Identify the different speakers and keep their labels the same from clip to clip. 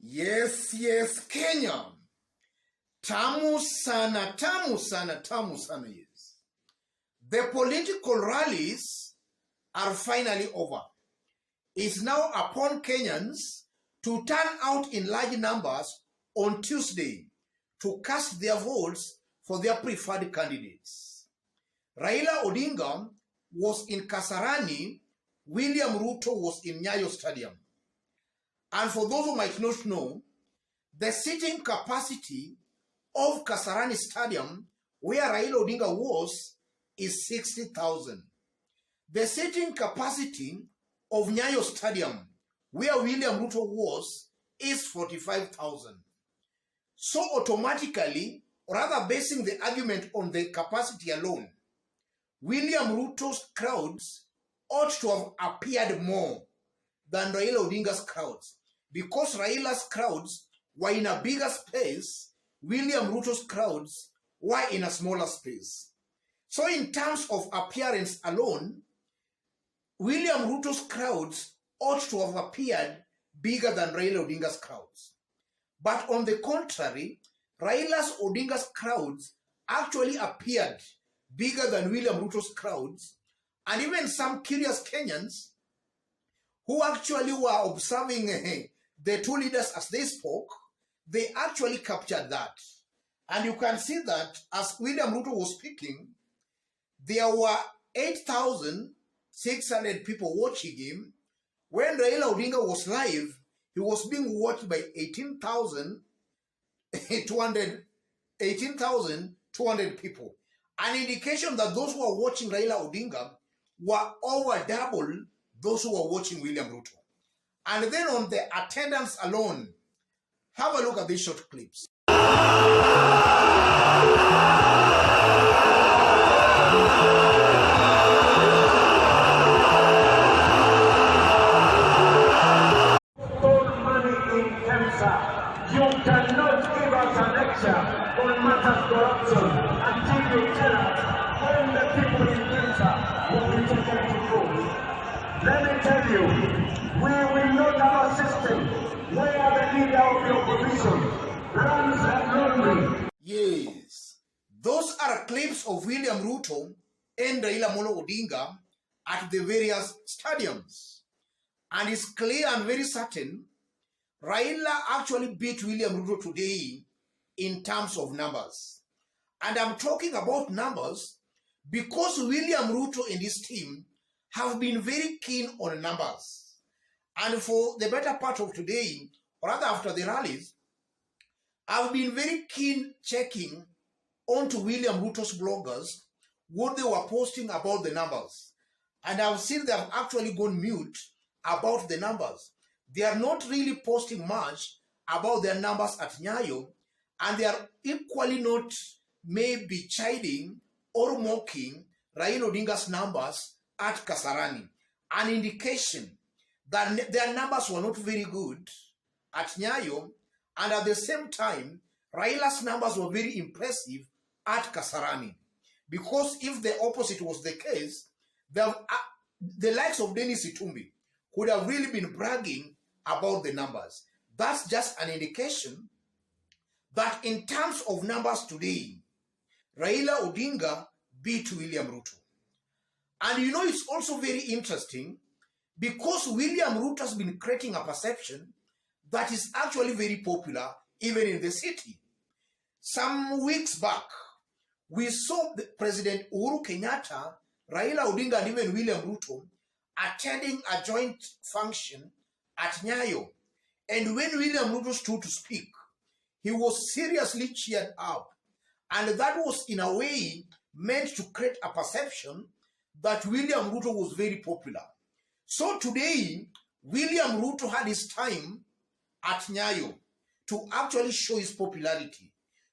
Speaker 1: Yes, Kenya. Tamu sana, yes. The political rallies are finally over. It's now upon Kenyans to turn out in large numbers on Tuesday to cast their votes for their preferred candidates. Raila Odinga was in Kasarani, William Ruto was in Nyayo Stadium. And for those who might not know, the seating capacity of Kasarani Stadium, where Raila Odinga was, is 60,000. The seating capacity of Nyayo Stadium, where William Ruto was, is 45,000. So automatically, rather basing the argument on the capacity alone, William Ruto's crowds ought to have appeared more than Raila Odinga's crowds. Because Raila's crowds were in a bigger space, William Ruto's crowds were in a smaller space. So in terms of appearance alone, William Ruto's crowds ought to have appeared bigger than Raila Odinga's crowds. But on the contrary, Raila Odinga's crowds actually appeared bigger than William Ruto's crowds, and even some curious Kenyans who actually were observing the two leaders as they spoke, they actually captured that. And you can see that as William Ruto was speaking, there were 8,600 people watching him. When Raila Odinga was live, he was being watched by 18,200 people. An indication that those who were watching Raila Odinga were over double those who were watching William Ruto. And then on the attendance alone, have a look at these short clips. You cannot give us a lecture on matters corruption until you tell us when the people in Kenya will be taken to court. Let me tell you, we will not have a system where the leader of the opposition runs lonely. Yes, those are clips of William Ruto and Raila Odinga at the various stadiums. And it's clear and very certain Raila actually beat William Ruto today in terms of numbers. And I'm talking about numbers because William Ruto and his team have been very keen on numbers. And for the better part of today, or rather after the rallies, I've been very keen checking onto William Ruto's bloggers what they were posting about the numbers. And I've seen they have actually gone mute about the numbers. They are not really posting much about their numbers at Nyayo, and they are equally not maybe chiding or mocking Raila Odinga's numbers at Kasarani. An indication that their numbers were not very good at Nyayo, and at the same time, Raila's numbers were very impressive at Kasarani. Because if the opposite was the case, the likes of Dennis Itumbi could have really been bragging about the numbers. That's just an indication that in terms of numbers today, Raila Odinga beat William Ruto. And you know, it's also very interesting because William Ruto has been creating a perception that is actually very popular even in the city. Some weeks back, we saw President Uhuru Kenyatta, Raila Odinga, and even William Ruto attending a joint function at Nyayo. And when William Ruto stood to speak, he was seriously cheered up. And that was in a way meant to create a perception that William Ruto was very popular. So today, William Ruto had his time at Nyayo to actually show his popularity,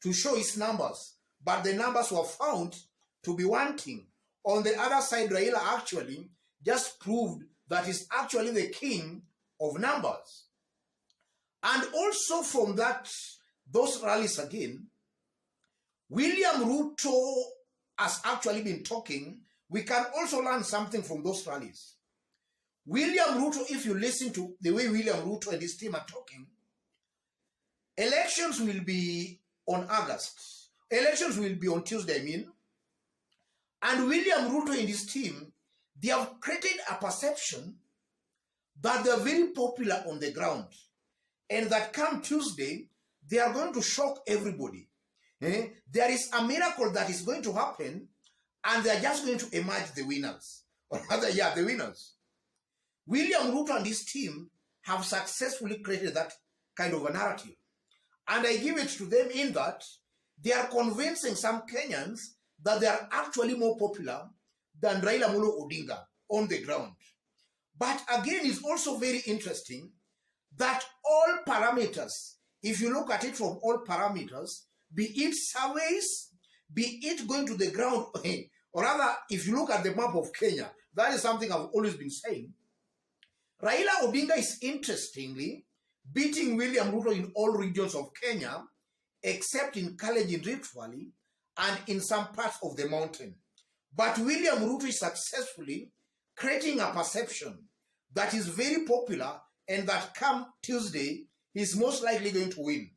Speaker 1: to show his numbers. But the numbers were found to be wanting. On the other side, Raila actually just proved that he's actually the king of numbers. And also from those rallies again, William Ruto has actually been talking. We can also learn something from those rallies. William Ruto, if you listen to the way William Ruto and his team are talking,
Speaker 2: Elections will be on August. Elections will be on Tuesday, I mean. And William Ruto and his team, they have created a perception that they're very popular on the ground. And that come Tuesday, they are going to shock everybody. There is a miracle that is going to happen, and they are just going to emerge the winners. Or rather, yeah, the winners. William Ruto and his team have successfully created that kind of a narrative. And I give it to them in that they are convincing some Kenyans that they are actually more popular than Raila Amolo Odinga on the ground. But again, it's also very interesting that all parameters, if you look at it from all parameters, be it surveys, be it going to the ground, or rather, if you look at the map of Kenya, that is something I've always been saying. Raila Odinga is interestingly beating William Ruto in all regions of Kenya, except in Kalenjin Rift Valley and in some parts of the mountain. But William Ruto is successfully creating a perception that is very popular and that come Tuesday, he's most likely going to win.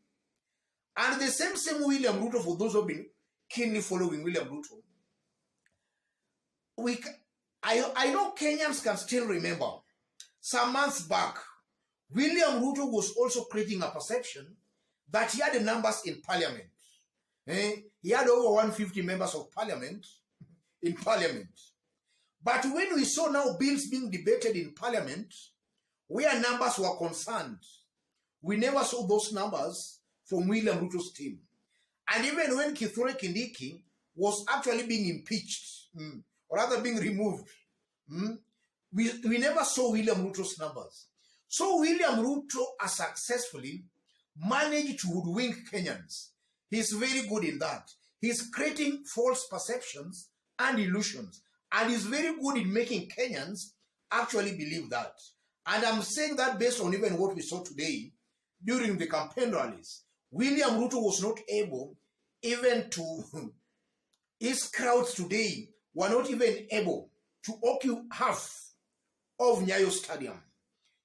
Speaker 2: And the same William Ruto, for those who have been keenly following William Ruto, I know Kenyans can still remember some months back, William Ruto was also creating a perception that he had the numbers in parliament. He had over 150 members of parliament in parliament. But when we saw now bills being debated in parliament, where numbers were concerned, we never saw those numbers from William Ruto's team. And even when Kithure Kindiki was actually being impeached, or rather being removed, we never saw William Ruto's numbers. So William Ruto has successfully managed to hoodwink Kenyans. He's very good in that. He's creating false perceptions and illusions. And he's very good in making Kenyans actually believe that. And I'm saying that based on even what we saw today during the campaign rallies. William Ruto was not able even to, his crowds today were not even able to occupy half of Nyayo Stadium.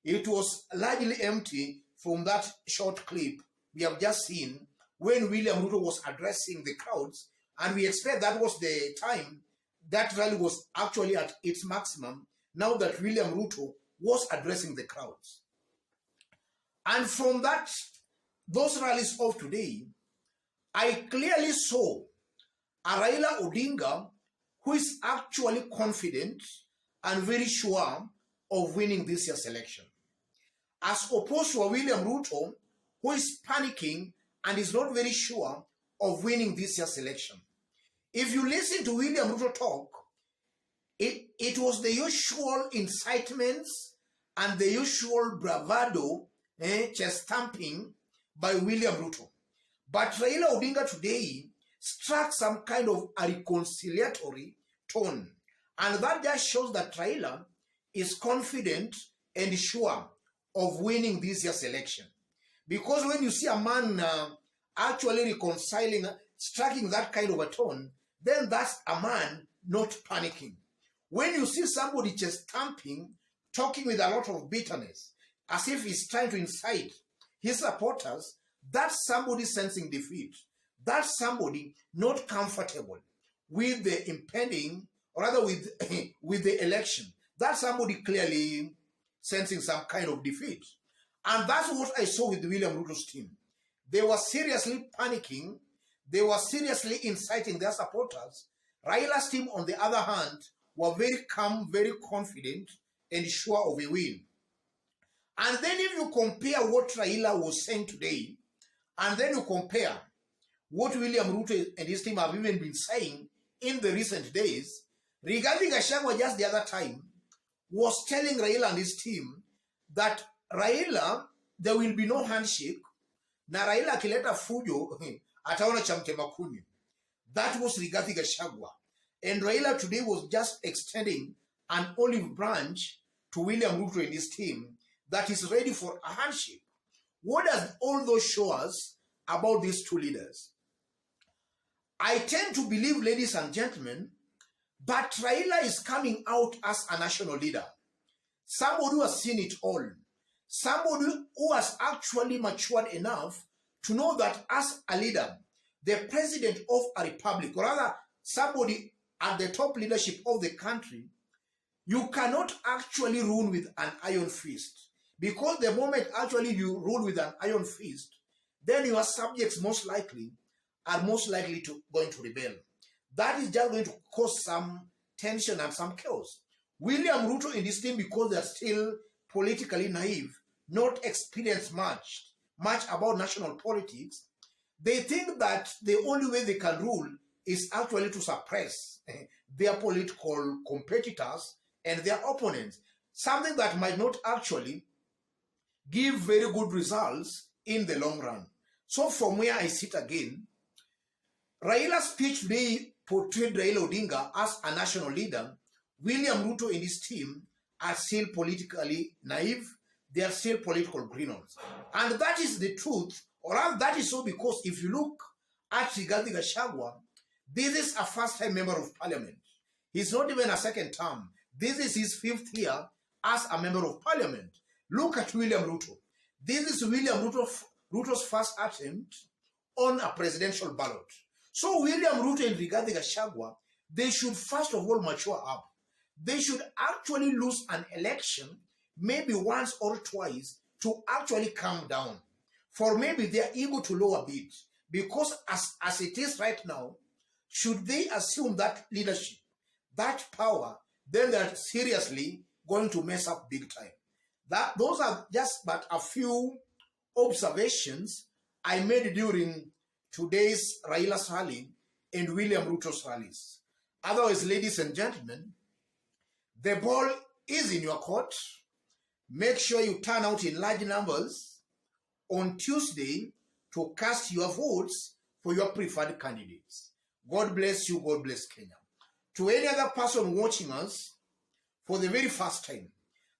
Speaker 2: It was largely empty from that short clip we have just seen when William Ruto was addressing the crowds, and we expect that was the time that rally was actually at its maximum, now that William Ruto was addressing the crowds. And from those rallies of today, I clearly saw a Raila Odinga who is actually confident and very sure of winning this year's election, as opposed to a William Ruto who is panicking and is not very sure of winning this year's election. If you listen to William Ruto talk, it was the usual incitements and the usual bravado, chest thumping by William Ruto. But Raila Odinga today struck some kind of a reconciliatory tone. And that just shows that Raila is confident and sure of winning this year's election. Because when you see a man actually reconciling, striking that kind of a tone, then that's a man not panicking. When you see somebody just stamping, talking with a lot of bitterness, as if he's trying to incite his supporters, that's somebody sensing defeat. That's somebody not comfortable with the impending, or rather with the election. That's somebody clearly sensing some kind of defeat. And that's what I saw with William Ruto's team. They were seriously panicking. They were seriously inciting their supporters. Raila's team, on the other hand, were very calm, very confident, and sure of a win. And then if you compare what Raila was saying today, and then you compare what William Ruto and his team have even been saying in the recent days, Rigathi Gachagua just the other time was telling Raila and his team that Raila, there will be no handshake, na Raila akileta fujo, ataona cha mtema kuni. That was Rigathi Gachagua. And Raila today was just extending an olive branch to William Ruto and his team that is ready for a handshake. What does all those show us about these two leaders? I tend to believe, ladies and gentlemen, that Raila is coming out as a national leader. Somebody who has seen it all. Somebody who has actually matured enough to know that as a leader, the president of a republic, or rather somebody at the top leadership of the country, you cannot actually rule with an iron fist. Because the moment actually you rule with an iron fist, then your subjects are most likely to going to rebel. That is just going to cause some tension and some chaos. William Ruto in this team, because they are still politically naive, not experienced much about national politics, they think that the only way they can rule is actually to suppress their political competitors and their opponents, something that might not actually give very good results in the long run. So from where I sit again, Raila's speech today portrayed Raila Odinga as a national leader. William Ruto and his team are still politically naive. They are still political greenhorns. And that is the truth, or that is so because if you look at Rigathi Gachagua, this is a first-time member of parliament. He's not even a second term. This is his 5th year as a member of parliament. Look at William Ruto. This is William Ruto's first attempt on a presidential ballot. So William Ruto and Rigathi Gachagua, they should first of all mature up. They should actually lose an election maybe once or twice to actually calm down. For maybe their ego to lower a bit. Because as it is right now, should they assume that leadership, that power, then they're seriously going to mess up big time. Those are just but a few observations I made during today's Raila's rally and William Ruto's rallies. Otherwise, ladies and gentlemen, the ball is in your court. Make sure you turn out in large numbers on Tuesday to cast your votes for your preferred candidates. God bless you. God bless Kenya. To any other person watching us for the very first time,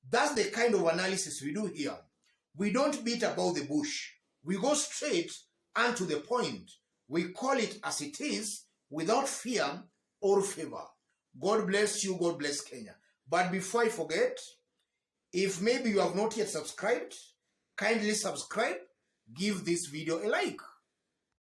Speaker 2: that's the kind of analysis we do here. We don't beat about the bush. We go straight and to the point. We call it as it is without fear or favor. God bless you. God bless Kenya. But before I forget, if maybe you have not yet subscribed, kindly subscribe. Give this video a like.